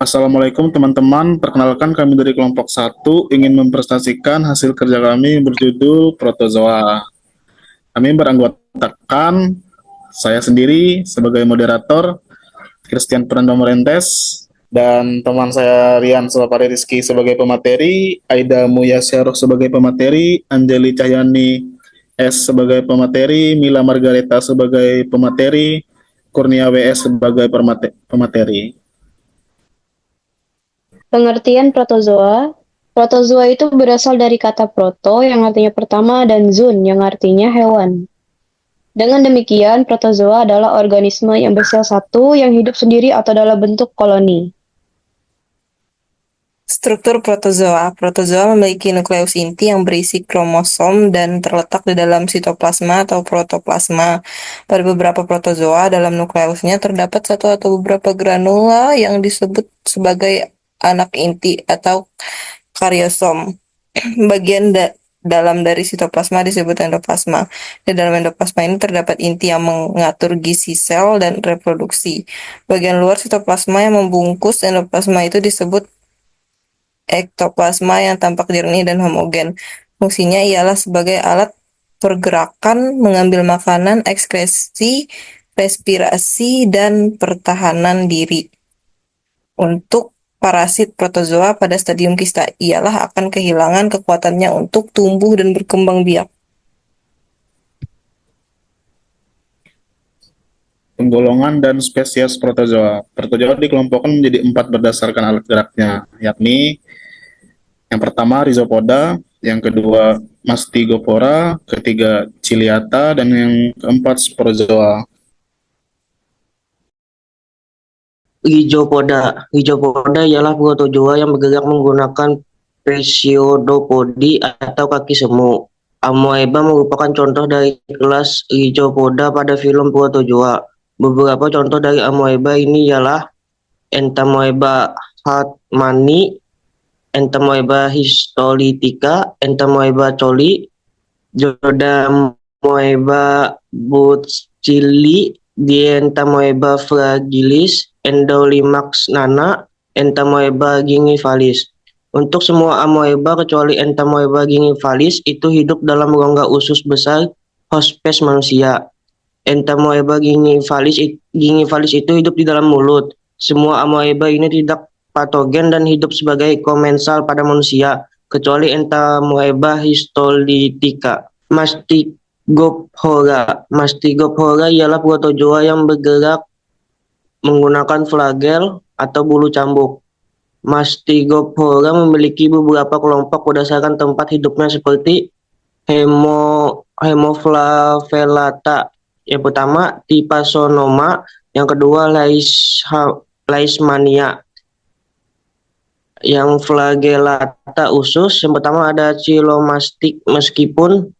Assalamualaikum teman-teman, perkenalkan kami dari kelompok satu ingin mempresentasikan hasil kerja kami berjudul Protozoa. Kami beranggotakan saya sendiri sebagai moderator, Christian Fernando Morentes, dan teman saya Rian Sulapari Rizky sebagai pemateri, Aida Muyasyarah sebagai pemateri, Anjali Cahyani S sebagai pemateri, Mila Margareta sebagai pemateri, Kurnia WS sebagai pemateri. Pengertian protozoa. Protozoa itu berasal dari kata proto yang artinya pertama dan zoon yang artinya hewan. Dengan demikian, protozoa adalah organisme yang bersel satu yang hidup sendiri atau dalam bentuk koloni. Struktur protozoa. Protozoa memiliki nukleus inti yang berisi kromosom dan terletak di dalam sitoplasma atau protoplasma. Pada beberapa protozoa, dalam nukleusnya terdapat satu atau beberapa granula yang disebut sebagai anak inti atau karyosom. Bagian dalam dari sitoplasma disebut endoplasma. Di dalam endoplasma ini terdapat inti yang mengatur gizi sel dan reproduksi. Bagian luar sitoplasma yang membungkus endoplasma itu disebut ektoplasma yang tampak jernih dan homogen. Fungsinya ialah sebagai alat pergerakan, mengambil makanan, ekskresi, respirasi, dan pertahanan diri. Untuk parasit protozoa pada stadium kista ialah akan kehilangan kekuatannya untuk tumbuh dan berkembang biak. Penggolongan dan spesies protozoa. Protozoa dikelompokkan menjadi 4 berdasarkan alat geraknya, yakni yang pertama Rhizopoda, yang kedua Mastigophora, ketiga Ciliata, dan yang keempat Sporozoa. Rhizopoda ialah protozoa yang bergerak menggunakan pseudopodi atau kaki semu. Amoeba merupakan contoh dari kelas Rhizopoda pada film protozoa. Beberapa contoh dari amoeba ini ialah Entamoeba hartmanni, Entamoeba histolytica, Entamoeba coli, Jodamoeba bucilli, Dientamoeba fragilis, Endolimax nana, Entamoeba gingivalis. Untuk semua amoeba kecuali Entamoeba gingivalis itu hidup dalam rongga usus besar hospes manusia. Entamoeba gingivalis itu hidup di dalam mulut. Semua amoeba ini tidak patogen dan hidup sebagai komensal pada manusia, kecuali Entamoeba histolytica. Mastigophora ialah protozoa yang bergerak menggunakan flagel atau bulu cambuk. Mastigophora memiliki beberapa kelompok berdasarkan tempat hidupnya seperti Hemoflavellata. Yang pertama Typhasonoma, yang kedua Leishmania. Yang flagellata usus, yang pertama ada Chilomastic, meskipun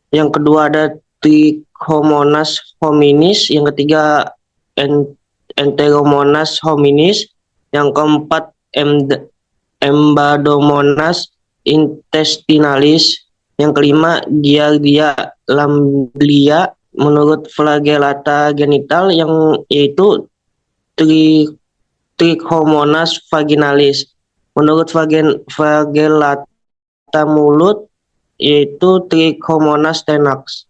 yang kedua ada Trichomonas hominis, yang ketiga Enteromonas hominis, yang keempat Embadmonas intestinalis, yang kelima Giardia lamblia menurut flagellata genital, yang yaitu Trichomonas vaginalis. Menurut flagellata mulut yaitu Trichomonas tenax.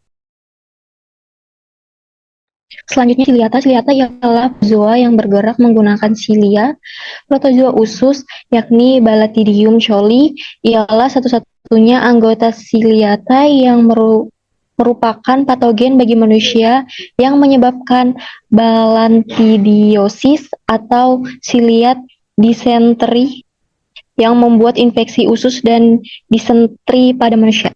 Selanjutnya Ciliata. Ciliata ialah protozoa yang bergerak menggunakan silia. Protozoa usus, yakni Balathidium coli, ialah satu-satunya anggota Ciliata yang merupakan patogen bagi manusia yang menyebabkan balantidiosis atau ciliat dysentery yang membuat infeksi usus dan disentri pada manusia.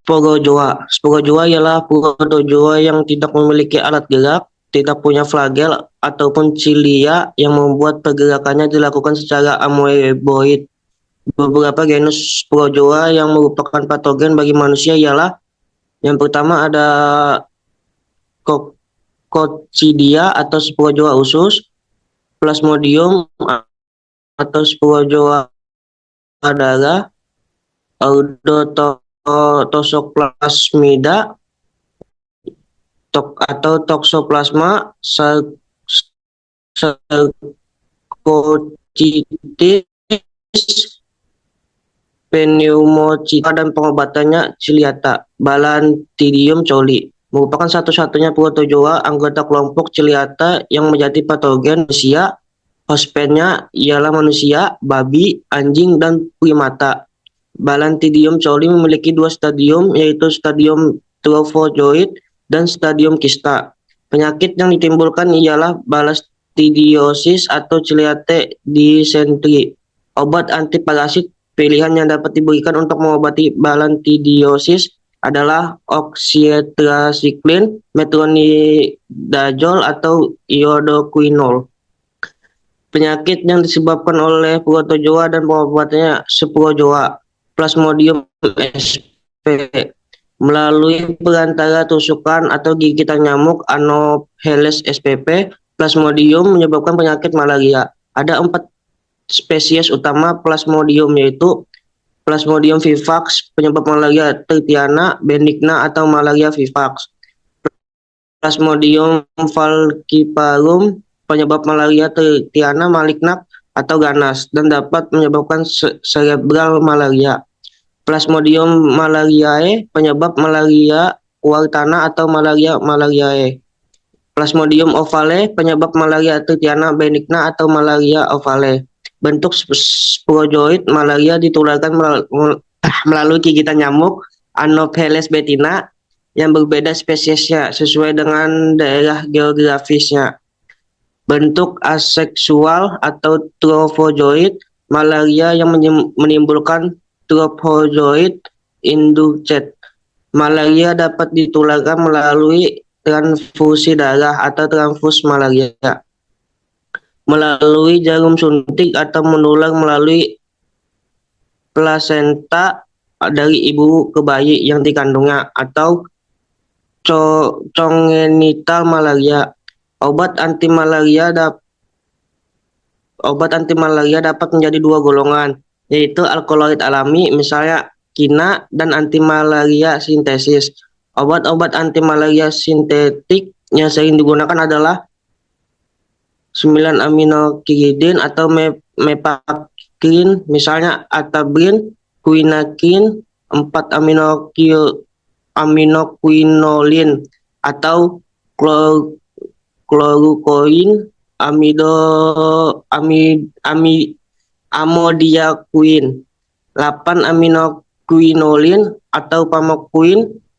Sporozoa ialah protozoa yang tidak memiliki alat gerak, tidak punya flagel ataupun cilia yang membuat pergerakannya dilakukan secara amoeboid. Beberapa genus sporozoa yang merupakan patogen bagi manusia ialah yang pertama ada Coccidia atau sporozoa usus, Plasmodium atau sporozoa darah, Toxoplasmida atau Toxoplasma leukositis, pneumocita, dan pengobatannya Ciliata. Balantidium coli merupakan satu-satunya protozoa anggota kelompok Ciliata yang menjadi patogen manusia. Hostnya ialah manusia, babi, anjing, dan primata. Balantidium coli memiliki dua stadium, yaitu stadium trophozoit dan stadium kista. Penyakit yang ditimbulkan ialah balastidiosis atau Ciliate dysentery. Obat antiparasit pilihan yang dapat diberikan untuk mengobati balantidiosis adalah oxytetracycline, metronidazole, atau iodoquinol. Penyakit yang disebabkan oleh protozoa dan pengobatannya Sporozoa. Plasmodium sp. Melalui perantara tusukan atau gigitan nyamuk Anopheles spp, Plasmodium menyebabkan penyakit malaria. Ada 4 spesies utama Plasmodium, yaitu Plasmodium vivax, penyebab malaria tertiana benigna atau malaria vivax. Plasmodium falciparum, penyebab malaria tertiana maligna atau ganas, dan dapat menyebabkan cerebral malaria. Plasmodium malariae, penyebab malaria kuartana atau malaria malariae. Plasmodium ovale, penyebab malaria tertiana benigna atau malaria ovale. Bentuk sporozoid malaria ditularkan melalui gigitan nyamuk Anopheles betina yang berbeda spesiesnya sesuai dengan daerah geografisnya. Bentuk aseksual atau trophozoid malaria yang menimbulkan trophozoid induced. Malaria dapat ditularkan melalui transfusi darah atau transfus malaria, melalui jarum suntik, atau menular melalui plasenta dari ibu ke bayi yang dikandungnya, atau congenital malaria. Obat anti malaria dapat menjadi 2 golongan, yaitu alkaloid alami, misalnya kina, dan anti malaria sintesis. Obat-obat anti malaria sintetik yang sering digunakan adalah 9-aminokridin atau mepakrin, misalnya atabrin, quinakin, 4-aminoquinolin, atau chloroquine, amodiaquin, 8-aminoquinolin atau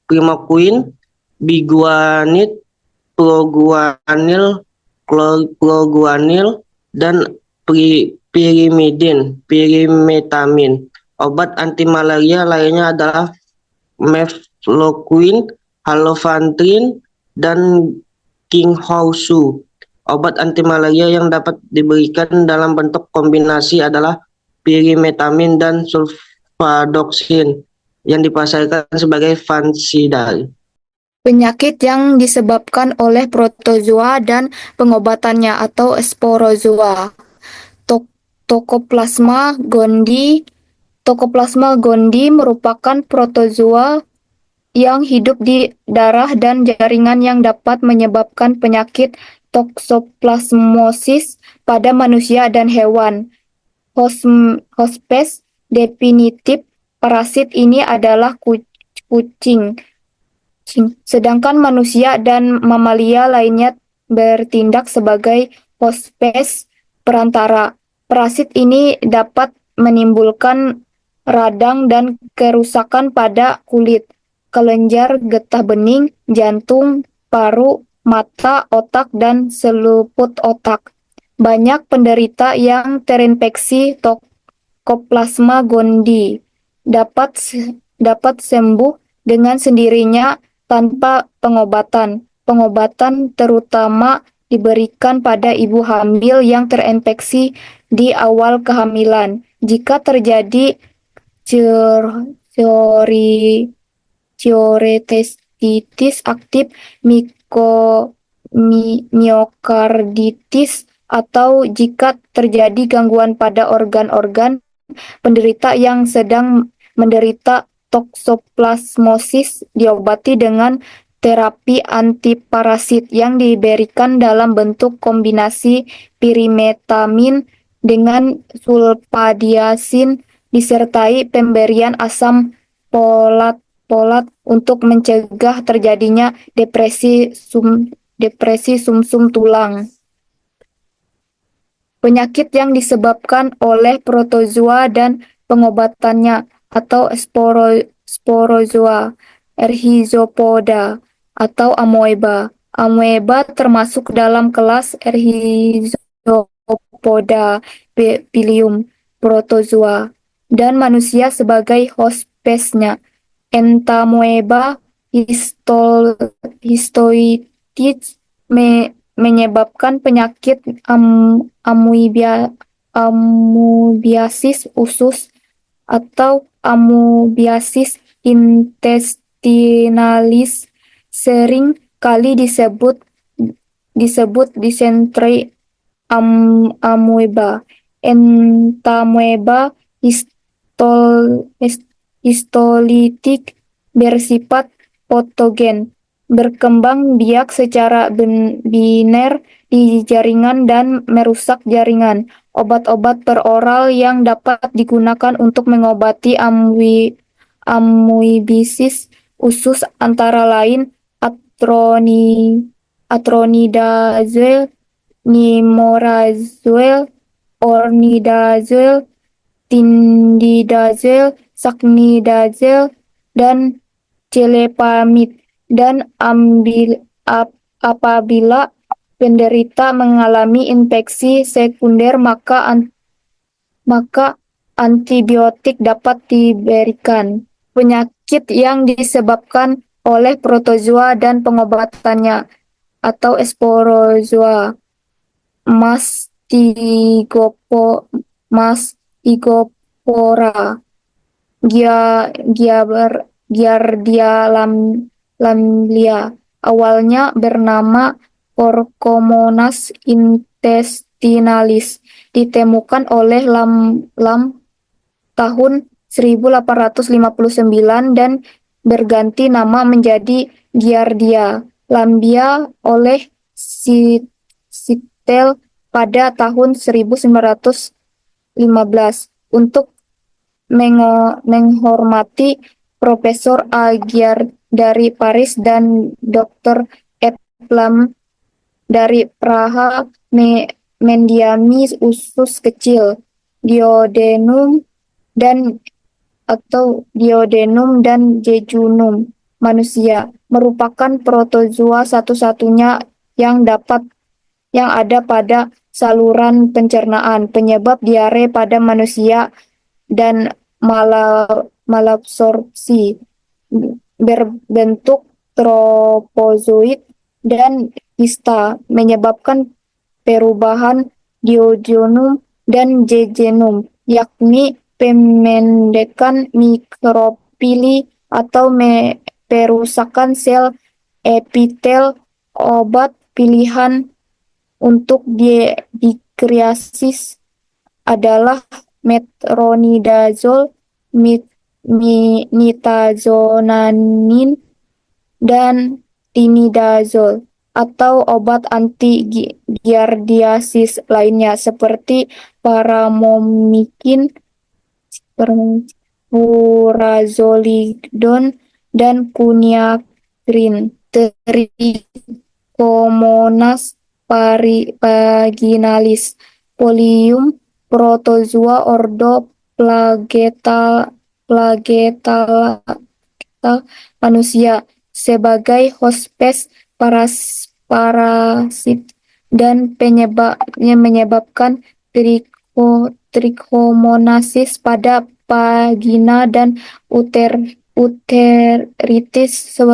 primoquine, biguanid, proguanil, chlorguanil, dan pyrimetamin. Obat anti malaria lainnya adalah mefloquine, halofantrin, dan Kinghousu. Obat anti malaria yang dapat diberikan dalam bentuk kombinasi adalah pyrimetamin dan sulfadoxin yang dipasarkan sebagai fansidar. Penyakit yang disebabkan oleh protozoa dan pengobatannya atau sporozoa. Toxoplasma gondii merupakan protozoa yang hidup di darah dan jaringan yang dapat menyebabkan penyakit toxoplasmosis pada manusia dan hewan. Hospes definitif parasit ini adalah kucing. Sedangkan manusia dan mamalia lainnya bertindak sebagai hospes perantara. Parasit ini dapat menimbulkan radang dan kerusakan pada kulit, kelenjar getah bening, jantung, paru, mata, otak, dan selaput otak. Banyak penderita yang terinfeksi Toxoplasma gondii dapat sembuh dengan sendirinya tanpa pengobatan. Pengobatan terutama diberikan pada ibu hamil yang terinfeksi di awal kehamilan. Jika terjadi choroiditis aktif, miokarditis, atau jika terjadi gangguan pada organ-organ, penderita yang sedang menderita toksoplasmosis diobati dengan terapi antiparasit yang diberikan dalam bentuk kombinasi pyrimetamin dengan sulfadiazin disertai pemberian asam folat untuk mencegah terjadinya depresi sumsum tulang. Penyakit yang disebabkan oleh protozoa dan pengobatannya atau sporozoa, Rhizopoda, atau amoeba. Amoeba termasuk dalam kelas Rhizopoda pilium protozoa dan manusia sebagai host spesiesnya. Entamoeba histolytis menyebabkan penyakit amoebiasis usus atau amoebiasis intestinalis, sering kali disebut dysentery amoeba. Entamoeba histolitik bersifat patogen, berkembang biak secara biner di jaringan dan merusak jaringan. Obat-obat peroral yang dapat digunakan untuk mengobati amoebiasis usus antara lain atronidazole, nimorazole, ornidazole, tindidazole, saknidazole, dan celepamid. Dan apabila penderita mengalami infeksi sekunder, maka antibiotik dapat diberikan. Penyakit yang disebabkan oleh protozoa dan pengobatannya atau sporozoa, Mastigopora, Giardia lamblia, awalnya bernama Porcomonas intestinalis, ditemukan oleh Lam tahun 1859 dan berganti nama menjadi Giardia lamblia oleh Sittel pada tahun 1915 untuk menghormati Profesor Agiar dari Paris dan Dr. Eplam dari Praha mendiami usus kecil Duodenum dan jejunum manusia, merupakan protozoa satu-satunya yang ada pada saluran pencernaan, penyebab diare pada manusia dan malabsorpsi, berbentuk tropozoid dan hista, menyebabkan perubahan duodenum dan jejunum, yakni pemendekan mikropili atau perusakan sel epitel. Obat pilihan untuk dikriasis adalah metronidazole, nitazoxanide, dan tinidazole, atau obat anti-giardiasis lainnya seperti paramomikin, furazolidon, dan cuniacin. Trichomonas vaginalis, Polium protozoa ordo Flagellata manusia, sebagai hospes parasit dan menyebabkan trichomonasis pada vagina dan uteritis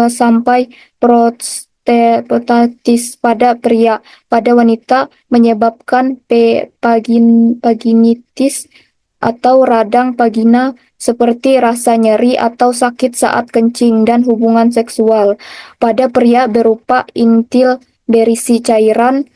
sampai prostatitis pada pria. Pada wanita menyebabkan vaginitis atau radang vagina seperti rasa nyeri atau sakit saat kencing dan hubungan seksual. Pada pria berupa intil berisi cairan,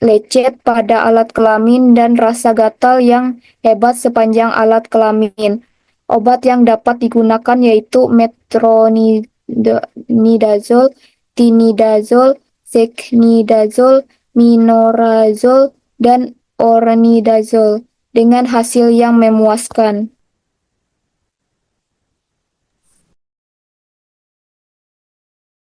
lecet pada alat kelamin, dan rasa gatal yang hebat sepanjang alat kelamin. Obat yang dapat digunakan yaitu metronidazole, tinidazole, seknidazole, minorazole, dan ornidazole. dengan hasil yang memuaskan.